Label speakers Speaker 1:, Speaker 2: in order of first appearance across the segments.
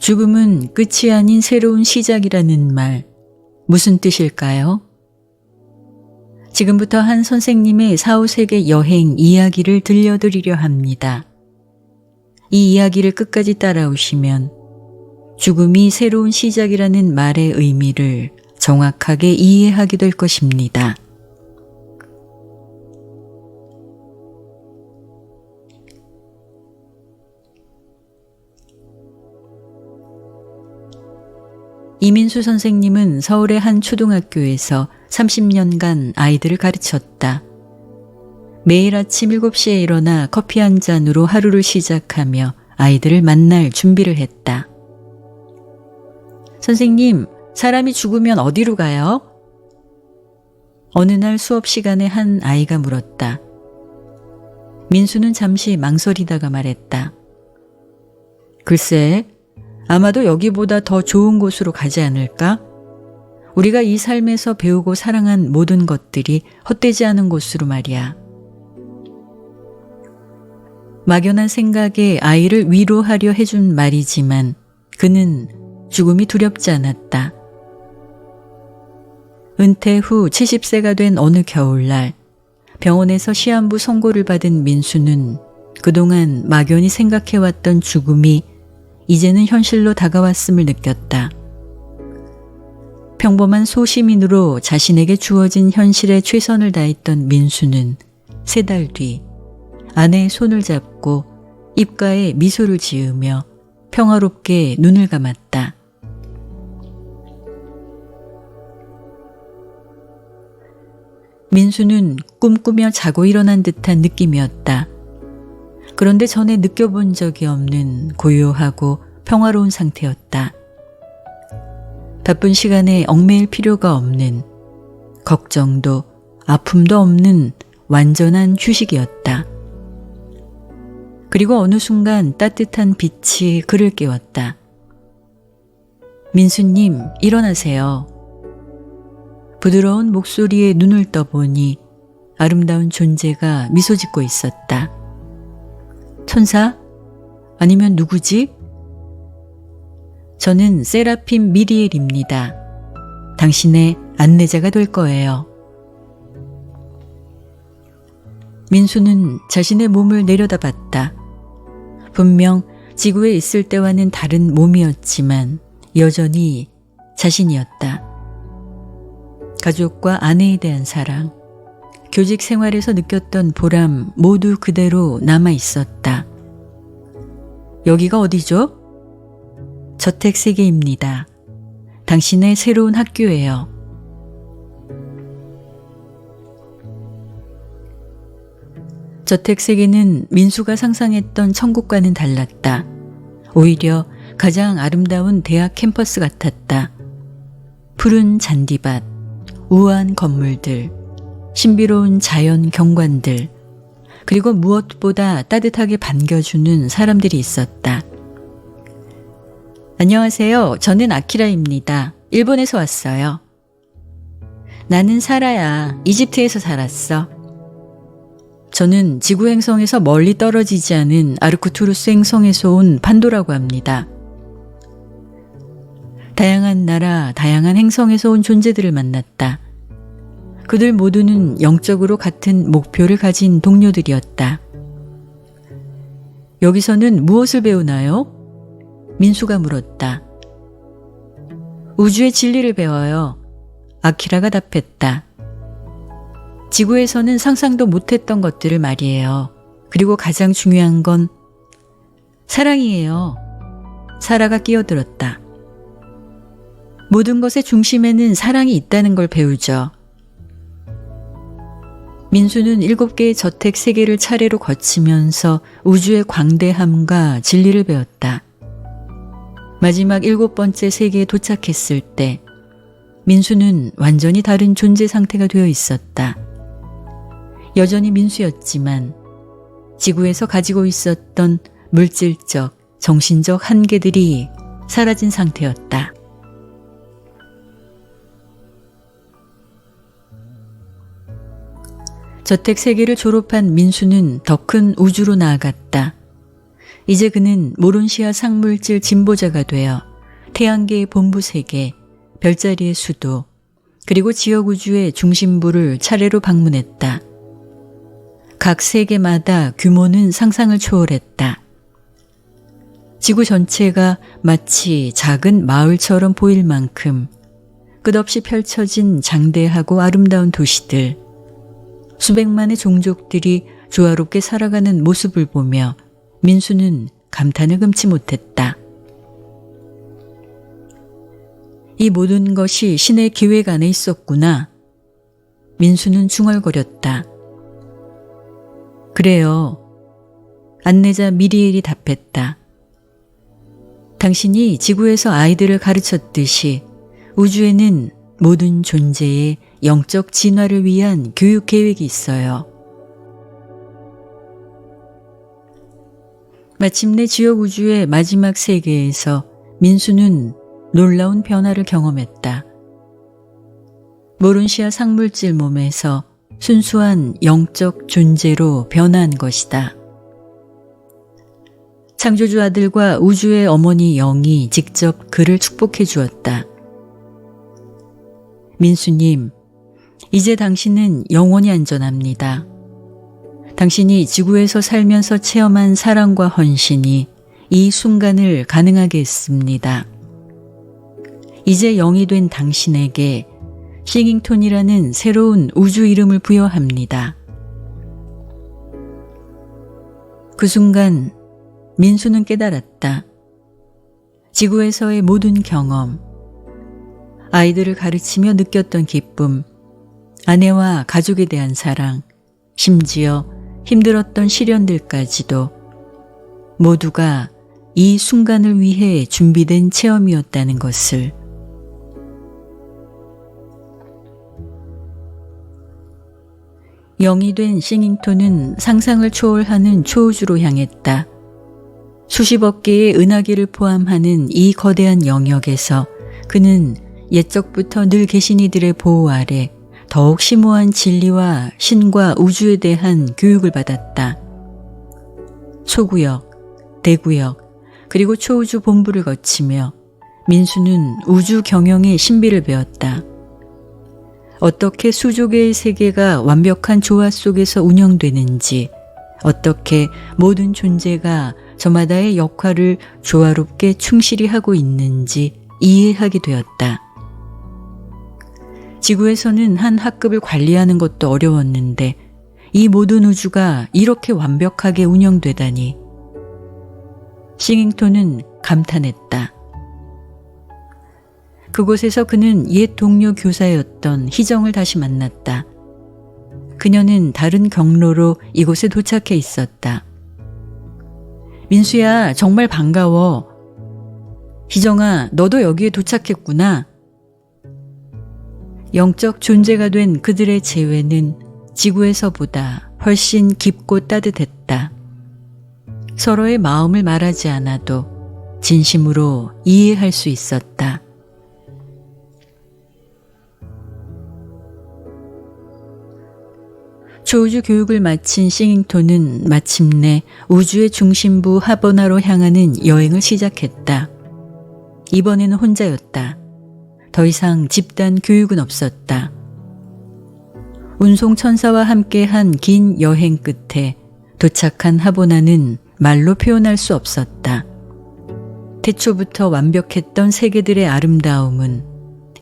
Speaker 1: 죽음은 끝이 아닌 새로운 시작이라는 말, 무슨 뜻일까요? 지금부터 한 선생님의 사후세계 여행 이야기를 들려드리려 합니다. 이 이야기를 끝까지 따라오시면 죽음이 새로운 시작이라는 말의 의미를 정확하게 이해하게 될 것입니다. 이민수 선생님은 서울의 한 초등학교에서 30년간 아이들을 가르쳤다. 매일 아침 7시에 일어나 커피 한 잔으로 하루를 시작하며 아이들을 만날 준비를 했다. 선생님, 사람이 죽으면 어디로 가요? 어느 날 수업 시간에 한 아이가 물었다. 민수는 잠시 망설이다가 말했다. 글쎄, 아마도 여기보다 더 좋은 곳으로 가지 않을까? 우리가 이 삶에서 배우고 사랑한 모든 것들이 헛되지 않은 곳으로 말이야. 막연한 생각에 아이를 위로하려 해준 말이지만 그는 죽음이 두렵지 않았다. 은퇴 후 70세가 된 어느 겨울날 병원에서 시한부 선고를 받은 민수는 그동안 막연히 생각해왔던 죽음이 이제는 현실로 다가왔음을 느꼈다. 평범한 소시민으로 자신에게 주어진 현실에 최선을 다했던 민수는 3달 뒤 아내의 손을 잡고 입가에 미소를 지으며 평화롭게 눈을 감았다. 민수는 꿈꾸며 자고 일어난 듯한 느낌이었다. 그런데 전에 느껴본 적이 없는 고요하고 평화로운 상태였다. 바쁜 시간에 얽매일 필요가 없는, 걱정도 아픔도 없는 완전한 휴식이었다. 그리고 어느 순간 따뜻한 빛이 그를 깨웠다. 민수님, 일어나세요. 부드러운 목소리에 눈을 떠보니 아름다운 존재가 미소 짓고 있었다. 천사? 아니면 누구지? 저는 세라핌 미리엘입니다. 당신의 안내자가 될 거예요. 민수는 자신의 몸을 내려다봤다. 분명 지구에 있을 때와는 다른 몸이었지만 여전히 자신이었다. 가족과 아내에 대한 사랑, 교직 생활에서 느꼈던 보람 모두 그대로 남아 있었다. 여기가 어디죠? 저택세계입니다. 당신의 새로운 학교예요. 저택세계는 민수가 상상했던 천국과는 달랐다. 오히려 가장 아름다운 대학 캠퍼스 같았다. 푸른 잔디밭, 우아한 건물들, 신비로운 자연 경관들, 그리고 무엇보다 따뜻하게 반겨주는 사람들이 있었다. 안녕하세요. 저는 아키라입니다. 일본에서 왔어요. 나는 사라야. 이집트에서 살았어. 저는 지구 행성에서 멀리 떨어지지 않은 아르쿠투루스 행성에서 온 판도라고 합니다. 다양한 나라, 다양한 행성에서 온 존재들을 만났다. 그들 모두는 영적으로 같은 목표를 가진 동료들이었다. 여기서는 무엇을 배우나요? 민수가 물었다. 우주의 진리를 배워요. 아키라가 답했다. 지구에서는 상상도 못했던 것들을 말이에요. 그리고 가장 중요한 건 사랑이에요. 사라가 끼어들었다. 모든 것의 중심에는 사랑이 있다는 걸 배우죠. 민수는 7개의 저택 세계를 차례로 거치면서 우주의 광대함과 진리를 배웠다. 마지막 7번째 세계에 도착했을 때 민수는 완전히 다른 존재 상태가 되어 있었다. 여전히 민수였지만 지구에서 가지고 있었던 물질적, 정신적 한계들이 사라진 상태였다. 저택 세계를 졸업한 민수는 더 큰 우주로 나아갔다. 이제 그는 모론시아 상물질 진보자가 되어 태양계의 본부 세계, 별자리의 수도, 그리고 지역 우주의 중심부를 차례로 방문했다. 각 세계마다 규모는 상상을 초월했다. 지구 전체가 마치 작은 마을처럼 보일 만큼 끝없이 펼쳐진 장대하고 아름다운 도시들, 수백만의 종족들이 조화롭게 살아가는 모습을 보며 민수는 감탄을 금치 못했다. 이 모든 것이 신의 기획 안에 있었구나. 민수는 중얼거렸다. 그래요. 안내자 미리엘이 답했다. 당신이 지구에서 아이들을 가르쳤듯이 우주에는 모든 존재의 영적 진화를 위한 교육 계획이 있어요. 마침내 지역 우주의 마지막 세계에서 민수는 놀라운 변화를 경험했다. 모론시아 상물질 몸에서 순수한 영적 존재로 변화한 것이다. 창조주 아들과 우주의 어머니 영이 직접 그를 축복해 주었다. 민수님, 이제 당신은 영원히 안전합니다. 당신이 지구에서 살면서 체험한 사랑과 헌신이 이 순간을 가능하게 했습니다. 이제 영이 된 당신에게 싱잉톤이라는 새로운 우주 이름을 부여합니다. 그 순간 민수는 깨달았다. 지구에서의 모든 경험, 아이들을 가르치며 느꼈던 기쁨, 아내와 가족에 대한 사랑, 심지어 힘들었던 시련들까지도 모두가 이 순간을 위해 준비된 체험이었다는 것을. 영이 된 싱잉톤은 상상을 초월하는 초우주로 향했다. 수십억 개의 은하계를 포함하는 이 거대한 영역에서 그는 옛적부터 늘 계신 이들의 보호 아래 더욱 심오한 진리와 신과 우주에 대한 교육을 받았다. 소구역, 대구역, 그리고 초우주 본부를 거치며 민수는 우주 경영의 신비를 배웠다. 어떻게 수조개의 세계가 완벽한 조화 속에서 운영되는지, 어떻게 모든 존재가 저마다의 역할을 조화롭게 충실히 하고 있는지 이해하게 되었다. 지구에서는 한 학급을 관리하는 것도 어려웠는데 이 모든 우주가 이렇게 완벽하게 운영되다니. 싱잉톤은 감탄했다. 그곳에서 그는 옛 동료 교사였던 희정을 다시 만났다. 그녀는 다른 경로로 이곳에 도착해 있었다. 민수야, 정말 반가워. 희정아, 너도 여기에 도착했구나. 영적 존재가 된 그들의 재회는 지구에서보다 훨씬 깊고 따뜻했다. 서로의 마음을 말하지 않아도 진심으로 이해할 수 있었다. 초우주 교육을 마친 싱잉톤은 마침내 우주의 중심부 하버나로 향하는 여행을 시작했다. 이번에는 혼자였다. 더 이상 집단 교육은 없었다. 운송 천사와 함께한 긴 여행 끝에 도착한 하보나는 말로 표현할 수 없었다. 태초부터 완벽했던 세계들의 아름다움은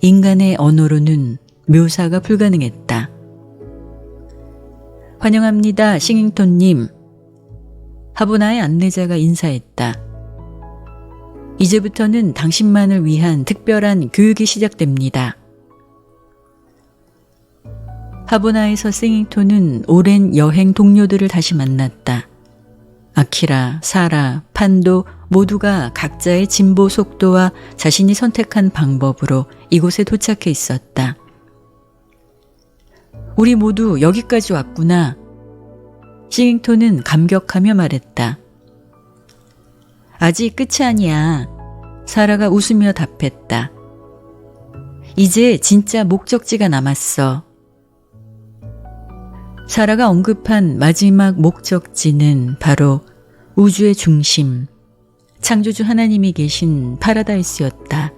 Speaker 1: 인간의 언어로는 묘사가 불가능했다. 환영합니다, 싱잉톤님. 하보나의 안내자가 인사했다. 이제부터는 당신만을 위한 특별한 교육이 시작됩니다. 하보나에서 싱잉톤은 오랜 여행 동료들을 다시 만났다. 아키라, 사라, 판도 모두가 각자의 진보 속도와 자신이 선택한 방법으로 이곳에 도착해 있었다. 우리 모두 여기까지 왔구나. 싱잉톤은 감격하며 말했다. 아직 끝이 아니야. 사라가 웃으며 답했다. 이제 진짜 목적지가 남았어. 사라가 언급한 마지막 목적지는 바로 우주의 중심, 창조주 하나님이 계신 파라다이스였다.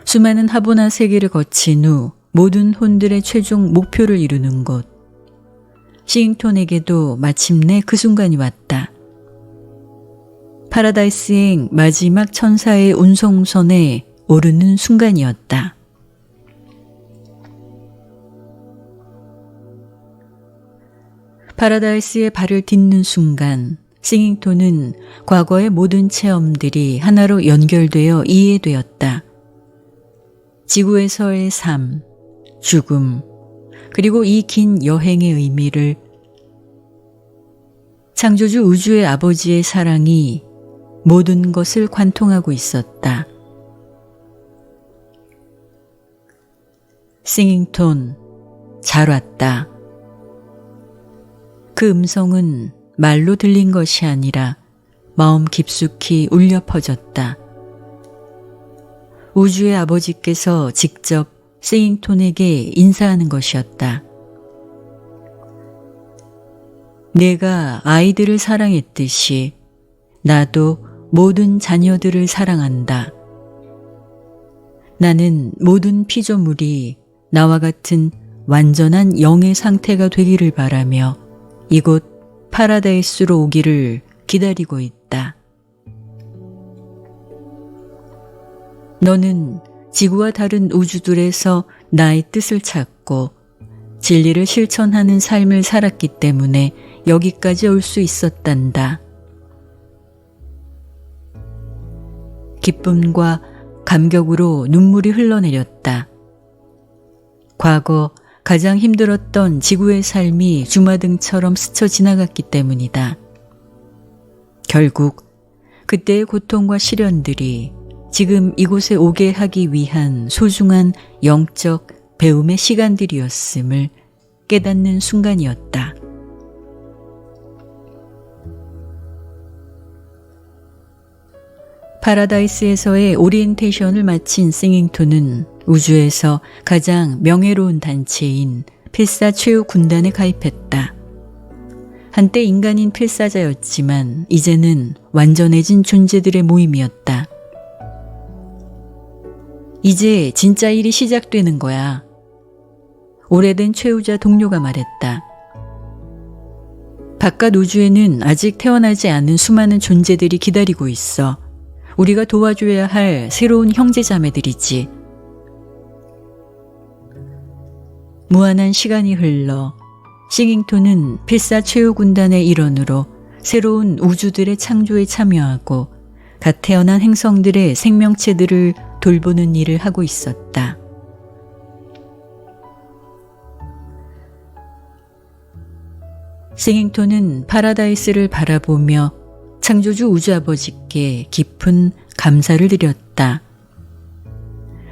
Speaker 1: 수많은 하보나 세계를 거친 후 모든 혼들의 최종 목표를 이루는 곳. 싱잉톤에게도 마침내 그 순간이 왔다. 파라다이스행 마지막 천사의 운송선에 오르는 순간이었다. 파라다이스의 발을 딛는 순간 싱잉톤은 과거의 모든 체험들이 하나로 연결되어 이해되었다. 지구에서의 삶, 죽음, 그리고 이 긴 여행의 의미를 창조주 우주의 아버지의 사랑이 모든 것을 관통하고 있었다. 싱잉톤, 잘 왔다. 그 음성은 말로 들린 것이 아니라 마음 깊숙이 울려 퍼졌다. 우주의 아버지께서 직접 싱잉톤에게 인사하는 것이었다. 내가 아이들을 사랑했듯이 나도 모든 자녀들을 사랑한다. 나는 모든 피조물이 나와 같은 완전한 영의 상태가 되기를 바라며 이곳 파라다이스로 오기를 기다리고 있다. 너는 지구와 다른 우주들에서 나의 뜻을 찾고 진리를 실천하는 삶을 살았기 때문에 여기까지 올 수 있었단다. 기쁨과 감격으로 눈물이 흘러내렸다. 과거 가장 힘들었던 지구의 삶이 주마등처럼 스쳐 지나갔기 때문이다. 결국 그때의 고통과 시련들이 지금 이곳에 오게 하기 위한 소중한 영적 배움의 시간들이었음을 깨닫는 순간이었다. 파라다이스에서의 오리엔테이션을 마친 싱잉톤은 우주에서 가장 명예로운 단체인 필사 최후 군단에 가입했다. 한때 인간인 필사자였지만 이제는 완전해진 존재들의 모임이었다. 이제 진짜 일이 시작되는 거야. 오래된 최후자 동료가 말했다. 바깥 우주에는 아직 태어나지 않은 수많은 존재들이 기다리고 있어. 우리가 도와줘야 할 새로운 형제자매들이지. 무한한 시간이 흘러 싱잉톤은 필사 최후 군단의 일원으로 새로운 우주들의 창조에 참여하고 갓 태어난 행성들의 생명체들을 돌보는 일을 하고 있었다. 싱잉톤은 파라다이스를 바라보며 창조주 우주아버지께 깊은 감사를 드렸다.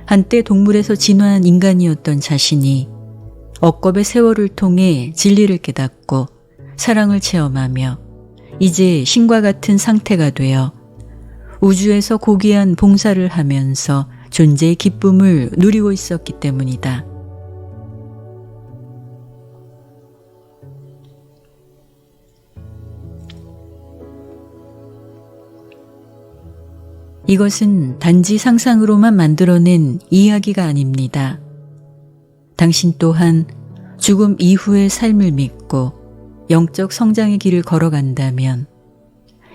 Speaker 1: 한때 동물에서 진화한 인간이었던 자신이 억겁의 세월을 통해 진리를 깨닫고 사랑을 체험하며 이제 신과 같은 상태가 되어 우주에서 고귀한 봉사를 하면서 존재의 기쁨을 누리고 있었기 때문이다. 이것은 단지 상상으로만 만들어낸 이야기가 아닙니다. 당신 또한 죽음 이후의 삶을 믿고 영적 성장의 길을 걸어간다면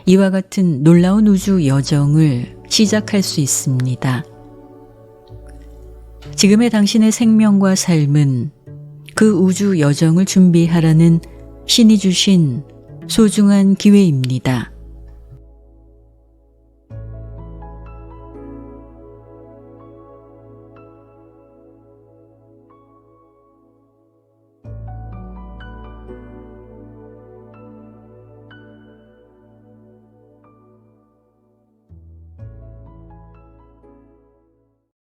Speaker 1: 이와 같은 놀라운 우주 여정을 시작할 수 있습니다. 지금의 당신의 생명과 삶은 그 우주 여정을 준비하라는 신이 주신 소중한 기회입니다.